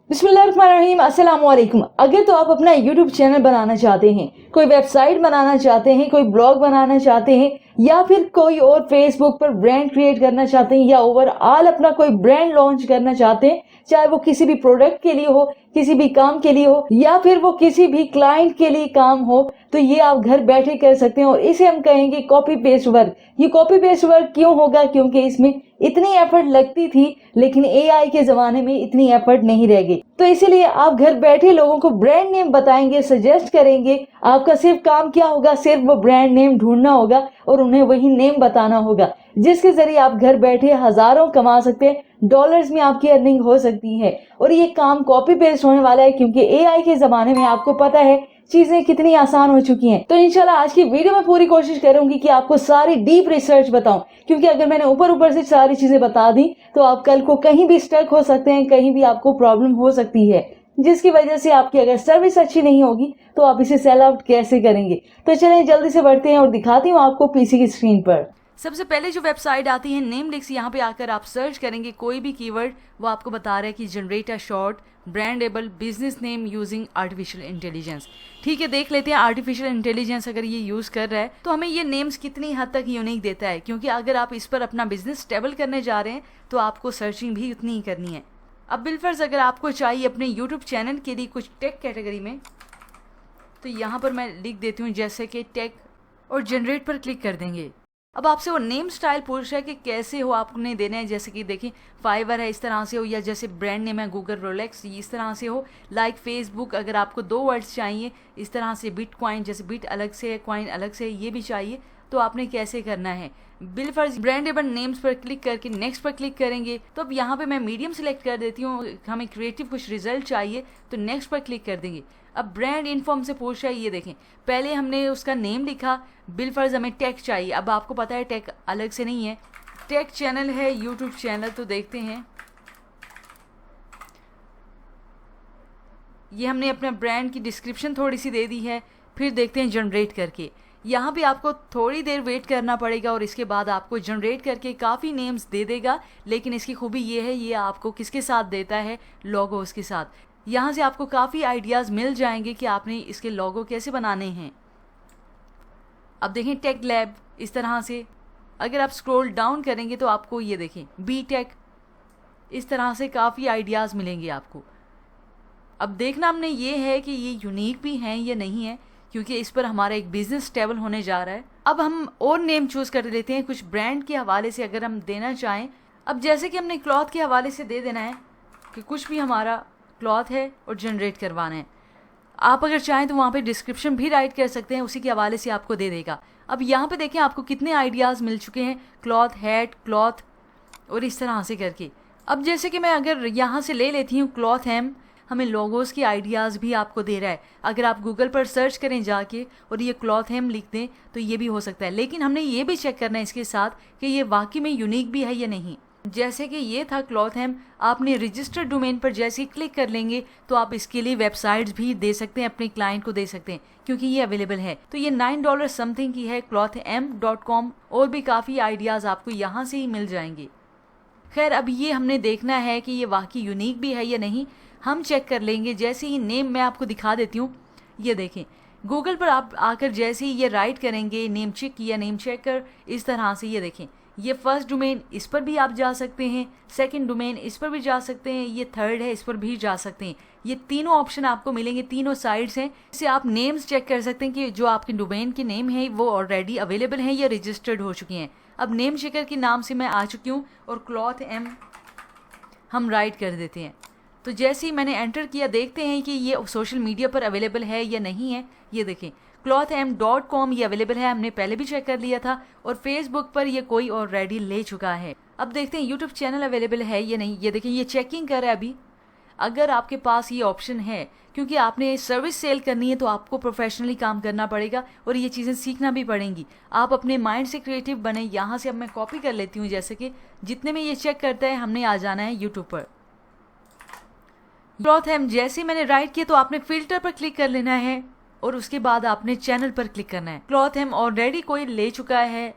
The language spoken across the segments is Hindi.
बिस्मिल्लाहिर्रहमानिर्रहीम, अस्सलाम वालेकुम। अगर तो आप अपना यूट्यूब चैनल बनाना चाहते हैं, कोई वेबसाइट बनाना चाहते हैं, कोई ब्लॉग बनाना चाहते हैं या फिर कोई और फेसबुक पर ब्रांड क्रिएट करना चाहते हैं या ओवरऑल अपना कोई ब्रांड लॉन्च करना चाहते हैं, चाहे वो किसी भी प्रोडक्ट के लिए हो, किसी भी काम के लिए हो या फिर वो किसी भी क्लाइंट के लिए काम हो, तो ये आप घर बैठे कर सकते हैं और इसे हम कहेंगे कॉपी पेस्ट वर्क। ये कॉपी पेस्ट वर्क क्यों होगा? क्योंकि इसमें इतनी एफर्ट लगती थी, लेकिन एआई के जमाने में इतनी एफर्ट नहीं रह गई। तो इसीलिए आप घर बैठे लोगों को ब्रांड नेम बताएंगे, सजेस्ट करेंगे। आपका सिर्फ काम क्या होगा? सिर्फ वो ब्रांड नेम ढूंढना होगा और उन्हें वही नेम बताना होगा, जिसके जरिए आप घर बैठे हजारों कमा सकते हैं। डॉलर्स में आपकी अर्निंग हो सकती है और ये काम कॉपी पेस्ट होने वाला है, क्योंकि एआई के जमाने में आपको पता है चीजें कितनी आसान हो चुकी हैं। तो इंशाल्लाह आज की वीडियो में पूरी कोशिश करूंगी कि आपको सारी डीप रिसर्च बताऊं, क्योंकि अगर मैंने ऊपर ऊपर से सारी चीजें बता दी तो आप कल को कहीं भी स्टक हो सकते हैं, कहीं भी आपको प्रॉब्लम हो सकती है, जिसकी वजह से आपकी अगर सर्विस अच्छी नहीं होगी तो आप इसे सेल आउट कैसे करेंगे। तो चलें जल्दी से बढ़ते हैं और दिखाती हूँ आपको पीसी की स्क्रीन पर। सबसे पहले जो वेबसाइट आती है नेमलिक्स, यहाँ पे आकर आप सर्च करेंगे कोई भी कीवर्ड, वो आपको बता रहा है कि generate a short brandable business name using artificial intelligence. ठीक है, देख लेते हैं आर्टिफिशियल इंटेलिजेंस अगर ये यूज कर रहा है तो हमें ये नेम्स कितनी हद तक यूनिक देता है, क्योंकि अगर आप इस पर अपना बिजनेस स्टेबल करने जा रहे हैं तो आपको सर्चिंग भी उतनी ही करनी है। अब बिलफर्ज अगर आपको चाहिए अपने यूट्यूब चैनल के लिए कुछ टेक कैटेगरी में, तो यहाँ पर मैं लिख देती हूँ जैसे कि टेक और जनरेट पर क्लिक कर देंगे। अब आपसे वो नेम स्टाइल पूछ रहा है कि कैसे हो आपने देना है, जैसे कि देखिए फाइवर है इस तरह से हो, या जैसे ब्रांड नेम है गूगल रोलेक्स इस तरह से हो, लाइक फेसबुक अगर आपको 2 वर्ड्स चाहिए इस तरह से, बिट कॉइन जैसे बिट अलग से है कॉइन अलग से है, ये भी चाहिए, तो आपने कैसे करना है। बिलफर्ज ब्रांडेबल नेम्स पर क्लिक करके नेक्स्ट पर क्लिक करेंगे। तो अब यहाँ पे मैं मीडियम सेलेक्ट कर देती हूँ, हमें क्रिएटिव कुछ रिजल्ट चाहिए तो नेक्स्ट पर क्लिक कर देंगे। अब ब्रांड इन्फॉर्म से पूछ रहा है, ये देखें पहले हमने उसका नेम लिखा, बिलफर्ज हमें टेक चाहिए। अब आपको पता है टेक अलग से नहीं है, टेक चैनल है यूट्यूब चैनल। तो देखते हैं, ये हमने अपना ब्रांड की डिस्क्रिप्शन थोड़ी सी दे दी है। फिर देखते हैं जनरेट करके, यहाँ भी आपको थोड़ी देर वेट करना पड़ेगा और इसके बाद आपको जनरेट करके काफ़ी नेम्स दे देगा। लेकिन इसकी खूबी ये है, ये आपको किसके साथ देता है? लोगोस के साथ। यहाँ से आपको काफ़ी आइडियाज़ मिल जाएंगे कि आपने इसके लोगो कैसे बनाने हैं। अब देखें टेक लैब इस तरह से, अगर आप स्क्रॉल डाउन करेंगे तो आपको ये देखें बी टेक, इस तरह से काफ़ी आइडियाज़ मिलेंगे आपको। अब देखना हमने ये है कि ये यूनिक भी हैं या नहीं है, क्योंकि इस पर हमारा एक बिजनेस स्टेबल होने जा रहा है। अब हम और नेम चूज़ कर लेते हैं कुछ ब्रांड के हवाले से अगर हम देना चाहें। अब जैसे कि हमने क्लॉथ के हवाले से दे देना है कि कुछ भी हमारा क्लॉथ है और जनरेट करवाना है। आप अगर चाहें तो वहाँ पे डिस्क्रिप्शन भी राइट कर सकते हैं, उसी के हवाले से आपको दे देगा। अब यहाँ पे देखें आपको कितने आइडियाज़ मिल चुके हैं, क्लॉथ, हैट, क्लॉथ और इस तरह से करके। अब जैसे कि मैं अगर यहाँ से ले लेती हूँ क्लॉथ हेम, हमें लोगोस की आइडियाज़ भी आपको दे रहा है। अगर आप गूगल पर सर्च करें जाके और ये क्लॉथ हेम लिख दें तो ये भी हो सकता है, लेकिन हमने ये भी चेक करना है इसके साथ कि ये वाकई में यूनिक भी है या नहीं। जैसे कि ये था क्लॉथ हेम, आपने रजिस्टर्ड डोमेन पर जैसे ही क्लिक कर लेंगे तो आप इसके लिए वेबसाइट्स भी दे सकते हैं, अपने क्लाइंट को दे सकते हैं, क्योंकि ये अवेलेबल है। तो ये $9 समथिंग की है clothm.com, और भी काफ़ी आइडियाज़ आपको यहाँ से ही मिल जाएंगे। खैर अब ये हमने देखना है कि ये वाकई यूनिक भी है या नहीं, हम चेक कर लेंगे। जैसे ही नेम मैं आपको दिखा देती हूँ, ये देखें गूगल पर आप आकर जैसे ही ये राइट करेंगे नेम चेक या नेम चेकर, इस तरह से ये देखें ये फर्स्ट डोमेन, इस पर भी आप जा सकते हैं, सेकंड डोमेन इस पर भी जा सकते हैं, ये थर्ड है इस पर भी जा सकते हैं। ये तीनों ऑप्शन आपको मिलेंगे, तीनों साइड्स हैं। इससे आप नेम्स चेक कर सकते हैं कि जो आपके डोमेन के नेम है वो ऑलरेडी अवेलेबल हैं या रजिस्टर्ड हो चुके हैं। अब नेम चेकर के नाम से मैं आ चुकी हूँ और क्लॉथ एम हम राइट कर देते हैं। तो जैसे ही मैंने एंटर किया, देखते हैं कि ये सोशल मीडिया पर अवेलेबल है या नहीं है। ये देखें clothm.com ये अवेलेबल है, हमने पहले भी चेक कर लिया था, और फेसबुक पर ये कोई ऑलरेडी ले चुका है। अब देखते हैं यूट्यूब चैनल अवेलेबल है या नहीं। ये देखें ये चेकिंग कर रहा है अभी। अगर आपके पास ये ऑप्शन है, क्योंकि आपने सर्विस सेल करनी है तो आपको प्रोफेशनली काम करना पड़ेगा और ये चीज़ें सीखना भी पड़ेंगी। आप अपने माइंड से क्रिएटिव बने। यहाँ से अब मैं कॉपी कर लेती हूँ, जैसे कि जितने में ये चेक करता है हमने आ जाना है यूट्यूब पर। क्लॉथ हेम जैसे मैंने राइट किया तो आपने फिल्टर पर क्लिक कर लेना है और उसके बाद आपने चैनल पर क्लिक करना है। क्लॉथ हेम ऑलरेडी कोई ले चुका है,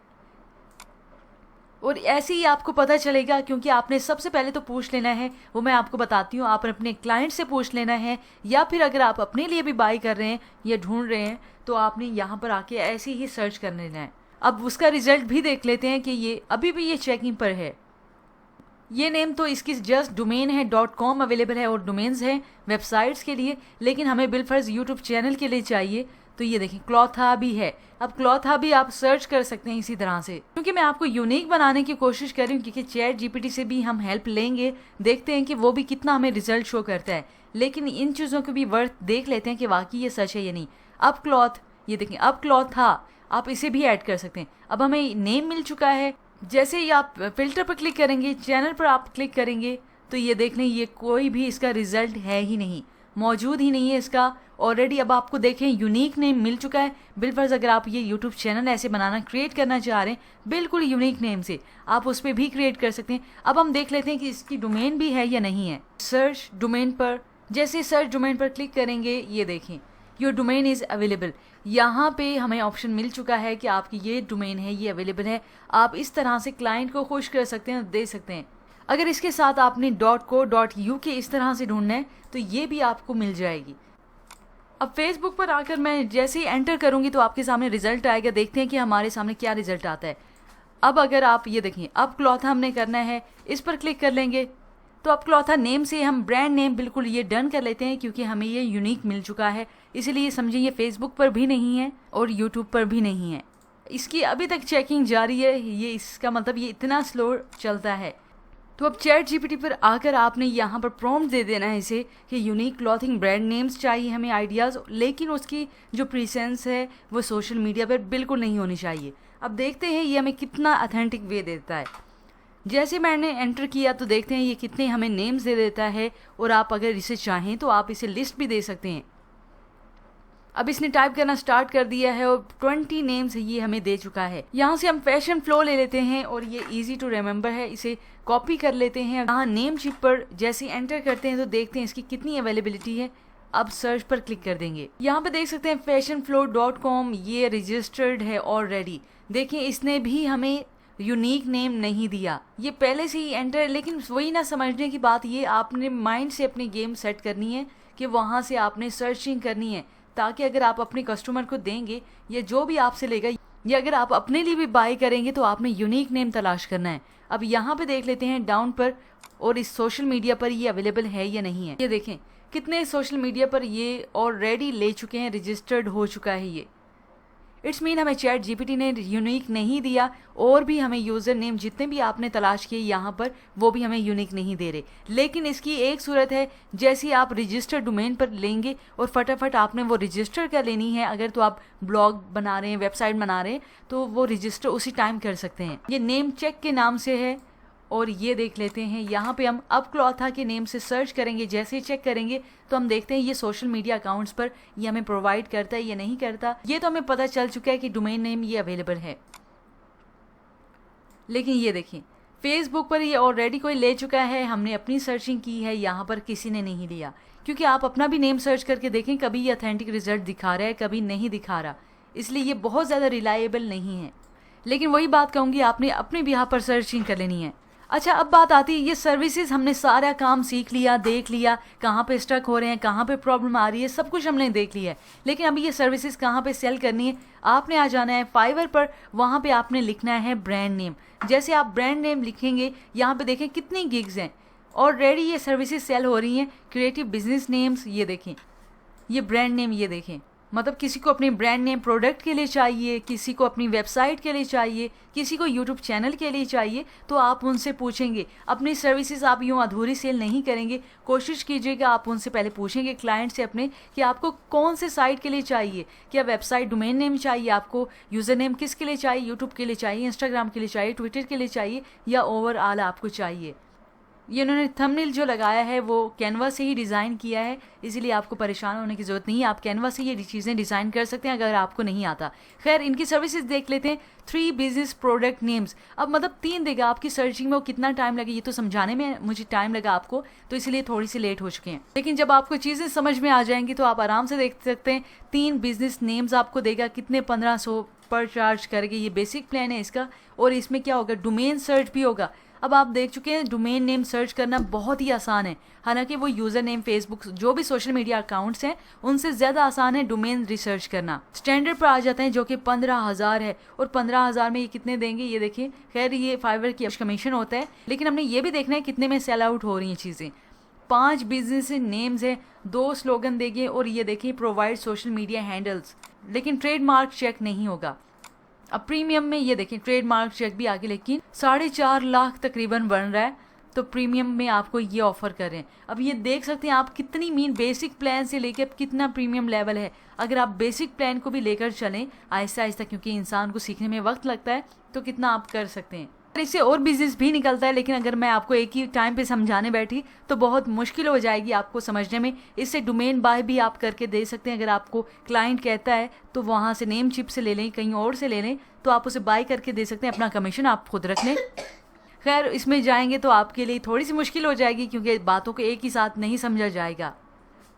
और ऐसे ही आपको पता चलेगा, क्योंकि आपने सबसे पहले तो पूछ लेना है, वो मैं आपको बताती हूँ, आप अपने क्लाइंट से पूछ लेना है, या फिर अगर आप अपने लिए भी बाई कर रहे हैं या ढूंढ रहे हैं तो आपने यहाँ पर आके ऐसे ही सर्च कर लेना है। अब उसका रिजल्ट भी देख लेते हैं कि ये अभी भी ये चेकिंग पर है। ये नेम तो इसकी जस्ट डोमेन है, .com अवेलेबल है और डोमेन्स है वेबसाइट्स के लिए, लेकिन हमें बिलफर्ज यूट्यूब चैनल के लिए चाहिए। तो ये देखें क्लॉथा भी है। अब क्लॉथा भी आप सर्च कर सकते हैं इसी तरह से, क्योंकि मैं आपको यूनिक बनाने की कोशिश कर रही हूँ, क्योंकि चैट जीपीटी से भी हम हेल्प लेंगे, देखते हैं कि वो भी कितना हमें रिजल्ट शो करता है। लेकिन इन चीज़ों को भी वर्थ देख लेते हैं कि वाकई ये सच है या नहीं। अब क्लॉथ, ये देखें अब क्लॉथा, आप इसे भी ऐड कर सकते हैं। अब हमें नेम मिल चुका है। जैसे ही आप फिल्टर पर क्लिक करेंगे, चैनल पर आप क्लिक करेंगे, तो ये देख लें ये कोई भी इसका रिजल्ट है ही नहीं, मौजूद ही नहीं है इसका ऑलरेडी। अब आपको देखें यूनिक नेम मिल चुका है। बिलफर्ज अगर आप ये यूट्यूब चैनल ऐसे बनाना क्रिएट करना चाह रहे हैं बिल्कुल यूनिक नेम से, आप उस पर भी क्रिएट कर सकते हैं। अब हम देख लेते हैं कि इसकी डोमेन भी है या नहीं है। सर्च डोमेन पर, जैसे सर्च डोमेन पर क्लिक करेंगे, ये देखें योर डोमेन इज़ अवेलेबल। यहाँ पे हमें ऑप्शन मिल चुका है कि आपकी ये डोमेन है, ये अवेलेबल है। आप इस तरह से क्लाइंट को खुश कर सकते हैं, दे सकते हैं। अगर इसके साथ आपने .co.uk इस तरह से ढूंढना है तो ये भी आपको मिल जाएगी। अब फेसबुक पर आकर मैं जैसे ही एंटर करूँगी तो आपके सामने रिजल्ट आएगा। देखते हैं कि हमारे सामने क्या रिजल्ट आता है। अब अगर आप ये देखें, अब क्लॉथा हमने करना है, इस पर क्लिक कर लेंगे तो अब क्लॉथा नेम से हम ब्रांड नेम बिल्कुल ये डन कर लेते हैं, क्योंकि हमें ये यूनिक मिल चुका है। इसीलिए समझिए ये फेसबुक पर भी नहीं है और यूट्यूब पर भी नहीं है। इसकी अभी तक चेकिंग जारी है। ये इसका मतलब ये इतना स्लो चलता है। तो अब चैट जीपीटी पर आकर आपने यहाँ पर प्रॉम्प्ट दे देना है इसे कि यूनिक क्लॉथिंग ब्रांड नेम्स चाहिए हमें आइडियाज़, लेकिन उसकी जो प्रेजेंस है वो सोशल मीडिया पर बिल्कुल नहीं होनी चाहिए। अब देखते हैं ये हमें कितना ऑथेंटिक वे देता है। जैसे मैंने एंटर किया तो देखते हैं ये कितने हमें नेम्स दे देता है, और आप अगर इसे चाहें तो आप इसे लिस्ट भी दे सकते हैं। अब इसने टाइप करना स्टार्ट कर दिया है और 20 नेम्स ये हमें दे चुका है। यहाँ से हम फैशन फ्लो ले लेते हैं और ये इजी टू रिमेंबर है, इसे कॉपी कर लेते हैं। यहाँ नेम चिप पर जैसे एंटर करते हैं तो देखते हैं इसकी कितनी अवेलेबिलिटी है। अब सर्च पर क्लिक कर देंगे। यहाँ पे देख सकते हैं fashionflow.com ये रजिस्टर्ड है ऑलरेडी। देखिए इसने भी हमें यूनिक नेम नहीं दिया, ये पहले से ही एंटर। लेकिन वही ना समझने की बात, ये आपने माइंड से अपनी गेम सेट करनी है कि वहाँ से आपने सर्चिंग करनी है, ताकि अगर आप अपने कस्टमर को देंगे या जो भी आपसे लेगा, या अगर आप अपने लिए भी बाय करेंगे तो आपने यूनिक नेम तलाश करना है। अब यहाँ पे देख लेते हैं डाउन पर, और इस सोशल मीडिया पर ये अवेलेबल है या नहीं है। ये देखें कितने सोशल मीडिया पर ये ऑलरेडी ले चुके हैं, रजिस्टर्ड हो चुका है ये। इट्स मीन हमें चैट जीपीटी ने यूनिक नहीं दिया, और भी हमें यूज़र नेम जितने भी आपने तलाश किए यहाँ पर वो भी हमें यूनिक नहीं दे रहे। लेकिन इसकी एक सूरत है, जैसे आप रजिस्टर डोमेन पर लेंगे और फटाफट आपने वो रजिस्टर कर लेनी है। अगर तो आप ब्लॉग बना रहे हैं, वेबसाइट बना रहे हैं, तो वो रजिस्टर उसी टाइम कर सकते हैं। ये नेम चेक के नाम से है, और ये देख लेते हैं यहाँ पे हम अब क्लॉथा के नेम से सर्च करेंगे। जैसे ही चेक करेंगे तो हम देखते हैं ये सोशल मीडिया अकाउंट्स पर ये हमें प्रोवाइड करता है या नहीं करता। ये तो हमें पता चल चुका है कि डोमेन नेम ये अवेलेबल है। लेकिन ये देखें फेसबुक पर ये ऑलरेडी कोई ले चुका है, हमने अपनी सर्चिंग की है, यहाँ पर किसी ने नहीं लिया। क्योंकि आप अपना भी नेम सर्च करके देखें, कभी ये अथेंटिक रिजल्ट दिखा रहा है, कभी नहीं दिखा रहा, इसलिए ये बहुत ज़्यादा रिलायबल नहीं है। लेकिन वही बात कहूँगी, आपने अपने भी यहाँ पर सर्चिंग कर लेनी है। अच्छा, अब बात आती है ये सर्विसेज, हमने सारा काम सीख लिया, देख लिया, कहाँ पे स्टक हो रहे हैं, कहाँ पे प्रॉब्लम आ रही है, सब कुछ हमने देख लिया है। लेकिन अभी ये सर्विसेज कहाँ पे सेल करनी है, आपने आ जाना है फाइवर पर। वहाँ पे आपने लिखना है ब्रांड नेम। जैसे आप ब्रांड नेम लिखेंगे, यहाँ पे देखें कितनी गिग्स हैं ऑलरेडी ये सर्विसेज सेल हो रही हैं। क्रिएटिव बिजनेस नेम्स, ये देखें ये ब्रांड नेम, ये देखें मतलब किसी को अपनी ब्रांड नेम प्रोडक्ट के लिए चाहिए, किसी को अपनी वेबसाइट के लिए चाहिए, किसी को यूट्यूब चैनल के लिए चाहिए, तो आप उनसे पूछेंगे। अपनी सर्विसेज आप यूँ अधूरी सेल नहीं करेंगे। कोशिश कीजिएगा आप उनसे पहले पूछेंगे क्लाइंट से अपने कि आपको कौन से साइट के लिए चाहिए, क्या वेबसाइट डोमेन नेम चाहिए आपको, यूज़र नेम किसके लिए चाहिए, यूट्यूब के लिए चाहिए, इंस्टाग्राम के लिए चाहिए, ट्विटर के लिए चाहिए, या ओवरऑल आपको चाहिए। ये उन्होंने थंबनेल जो लगाया है वो कैनवा से ही डिज़ाइन किया है, इसीलिए आपको परेशान होने की ज़रूरत नहीं है। आप कैनवा से ये चीज़ें डिज़ाइन कर सकते हैं अगर आपको नहीं आता। खैर, इनकी सर्विसेज देख लेते हैं। 3 बिजनेस प्रोडक्ट नेम्स, अब मतलब 3 देगा। आपकी सर्चिंग में वो कितना टाइम लगे ये तो समझाने में मुझे टाइम लगा आपको, तो इसलिए थोड़ी सी लेट हो चुके हैं। लेकिन जब आपको चीज़ें समझ में आ जाएंगी तो आप आराम से देख सकते हैं। 3 बिजनेस नेम्स आपको देगा, कितने 1500 पर चार्ज करके। ये बेसिक प्लान है इसका। और इसमें क्या होगा, डोमेन सर्च भी होगा। अब आप देख चुके हैं डोमेन नेम सर्च करना बहुत ही आसान है, हालांकि वो यूज़र नेम फेसबुक जो भी सोशल मीडिया अकाउंट्स हैं उनसे ज़्यादा आसान है डोमेन रिसर्च करना। स्टैंडर्ड पर आ जाते हैं जो कि 15,000 है, और 15,000 में ये कितने देंगे ये देखिए। खैर, ये फाइवर की कमीशन होता है, लेकिन हमने ये भी देखना है कितने में सेल आउट हो रही हैं चीज़ें। 5 बिजनेस नेम्स है, 2 स्लोगन देंगे, और ये देखिए प्रोवाइड सोशल मीडिया हैंडल्स, लेकिन ट्रेडमार्क चेक नहीं होगा। अब प्रीमियम में ये देखें ट्रेडमार्क चेक भी आगे, लेकिन 4.5 लाख तकरीबन बन रहा है, तो प्रीमियम में आपको ये ऑफर कर रहे हैं। अब ये देख सकते हैं आप कितनी मीन बेसिक प्लान से लेकर अब कितना प्रीमियम लेवल है। अगर आप बेसिक प्लान को भी लेकर चलें आहिस्ता आहिस्ता, क्योंकि इंसान को सीखने में वक्त लगता है, तो कितना आप कर सकते हैं। इससे और बिजनेस भी निकलता है, लेकिन अगर मैं आपको एक ही टाइम पे समझाने बैठी तो बहुत मुश्किल हो जाएगी आपको समझने में। इससे डोमेन बाय भी आप करके दे सकते हैं। अगर आपको क्लाइंट कहता है तो वहाँ से नेम चिप से ले लें, कहीं और से ले लें, तो आप उसे बाय करके दे सकते हैं। अपना कमीशन आप खुद रख लें। खैर, इसमें जाएंगे तो आपके लिए थोड़ी सी मुश्किल हो जाएगी, क्योंकि बातों को एक ही साथ नहीं समझा जाएगा।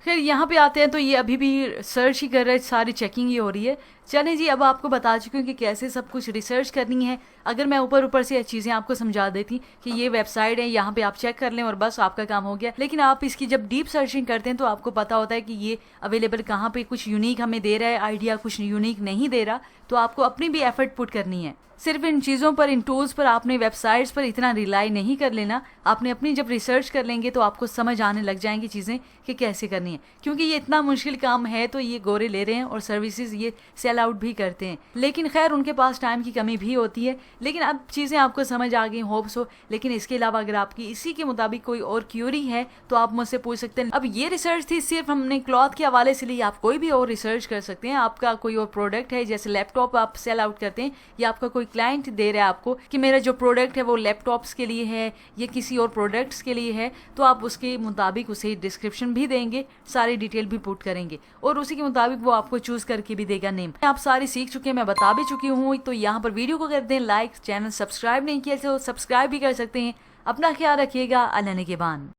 खैर, यहाँ पे आते हैं तो ये अभी भी सर्च ही कर रहे हैं, सारी चेकिंग ही हो रही है। चलें जी, अब आपको बता चुकी हूँ कि कैसे सब कुछ रिसर्च करनी है। अगर मैं ऊपर से चीज़ें आपको समझा देती कि ये वेबसाइट है, यहाँ पे आप चेक कर लें और बस आपका काम हो गया, लेकिन आप इसकी जब डीप सर्चिंग करते हैं तो आपको पता होता है कि ये अवेलेबल कहाँ पे, कुछ यूनिक हमें दे रहा है आइडिया, कुछ यूनिक नहीं दे रहा। तो आपको अपनी भी एफर्ट पुट करनी है। सिर्फ इन चीज़ों पर, इन टूल्स पर, आपने वेबसाइट्स पर इतना रिलाई नहीं कर लेना। आपने अपनी जब रिसर्च कर लेंगे तो आपको समझ आने लग जाएंगी चीज़ें कि कैसे करनी है, क्योंकि ये इतना मुश्किल काम है तो ये गोरे ले रहे हैं और सर्विसेज ये सेल आउट भी करते हैं। लेकिन खैर, उनके पास टाइम की कमी भी होती है। लेकिन अब चीज़ें आपको समझ आ गई, होप्स हो। लेकिन इसके अलावा अगर आपकी इसी के मुताबिक कोई और क्यूरी है तो आप मुझसे पूछ सकते हैं। अब ये रिसर्च थी सिर्फ हमने क्लॉथ के हवाले से ली, आप कोई भी और रिसर्च कर सकते हैं। आपका कोई और प्रोडक्ट है, जैसे लैपटॉप आप सेल आउट करते हैं, या आपका कोई क्लाइंट दे रहा है आपको कि मेरा जो प्रोडक्ट है वो लैपटॉप्स के लिए है या किसी और प्रोडक्ट्स के लिए है, तो आप उसके मुताबिक उसे डिस्क्रिप्शन भी देंगे, सारी डिटेल भी पुट करेंगे, और उसी के मुताबिक वो आपको चूज करके भी देगा नेम। आप सारी सीख चुके हैं, मैं बता भी चुकी हूँ। तो यहाँ पर वीडियो को कर दें लाइक, चैनल सब्सक्राइब नहीं किया तो सब्सक्राइब भी कर सकते हैं। अपना ख्याल रखिएगा। अल्लाह ने के बान।